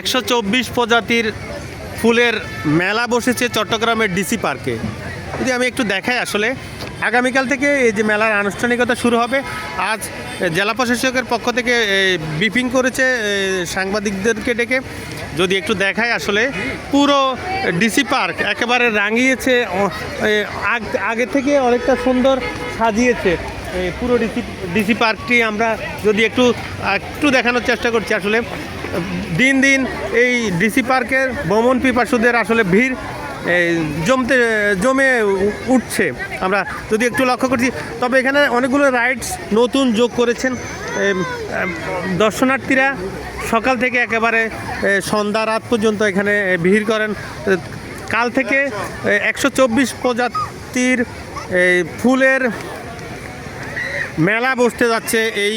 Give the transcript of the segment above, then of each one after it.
124 প্রজাতির ফুলের মেলা বসেছে চট্টগ্রামের ডিসি পার্কে। যদি আমি একটু দেখাই, আসলে আগামীকাল থেকে এই যে মেলার আনুষ্ঠানিকতা শুরু হবে। আজ জেলা প্রশাসকের পক্ষ থেকে ব্রিফিং করেছে সাংবাদিকদেরকে ডেকে। যদি একটু দেখাই, আসলে পুরো ডিসি পার্ক একেবারে রাঙিয়েছে, আগে থেকে অনেকটা সুন্দর সাজিয়েছে পুরো ডিসি পার্কটি। আমরা যদি একটু দেখানোর চেষ্টা করছি, আসলে দিন দিন এই ডিসি পার্কের ভ্রমণ পিপাসুদের আসলে ভিড় জমে উঠছে। আমরা যদি একটু লক্ষ্য করছি, তবে এখানে অনেকগুলো রাইডস নতুন যোগ করেছেন। দর্শনার্থীরা সকাল থেকে একেবারে সন্ধ্যা রাত পর্যন্ত এখানে ভিড় করেন। কাল থেকে 124 প্রজাতির ফুলের মেলা বসতে যাচ্ছে এই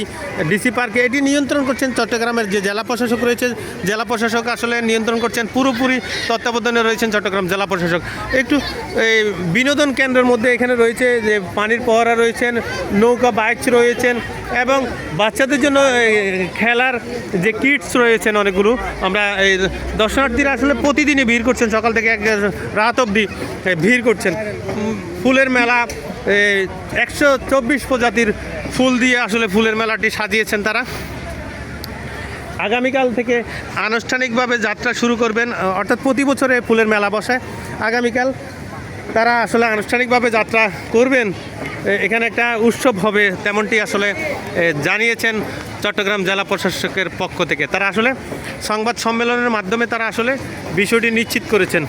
ডিসি পার্কে। এটি নিয়ন্ত্রণ করছেন চট্টগ্রামের যে জেলা প্রশাসক রয়েছে। জেলা প্রশাসক আসলে নিয়ন্ত্রণ করছেন, পুরোপুরি তত্ত্বাবধানে রয়েছেন চট্টগ্রাম জেলা প্রশাসক। একটু বিনোদন কেন্দ্রের মধ্যে এখানে রয়েছে যে পানির পহরা রয়েছেন, নৌকা বাইচ রয়েছেন এবং বাচ্চাদের জন্য খেলার যে কিটস রয়েছেন অনেকগুলো। আমরা এই দর্শনার্থীরা আসলে প্রতিদিনই ভিড় করছেন, সকাল থেকে রাত অবধি ভিড় করছেন। ফুলের মেলা 124 প্রজাতির ফুল দিয়ে আসলে ফুলের মেলাটি সাজিয়েছেন তারা। আগামীকাল থেকে আনুষ্ঠানিকভাবে যাত্রা শুরু করবেন, অর্থাৎ প্রতি বছরে ফুলের মেলা বসে। আগামীকাল তারা আসলে আনুষ্ঠানিকভাবে যাত্রা করবেন, এখানে একটা উৎসব হবে, তেমনটি আসলে জানিয়েছেন চট্টগ্রাম জেলা প্রশাসকের পক্ষ থেকে। তারা আসলে সংবাদ সম্মেলনের মাধ্যমে তারা আসলে বিষয়টি নিশ্চিত করেছেন।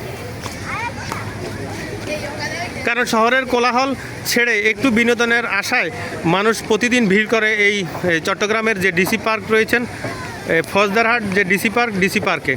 কারণ শহরের কোলাহল ছেড়ে একটু বিনোদনের আশায় মানুষ প্রতিদিন ভিড় করে এই চট্টগ্রামের যে ডিসি পার্ক রয়েছেন, ফৌজদারহাট যে ডিসি পার্কে।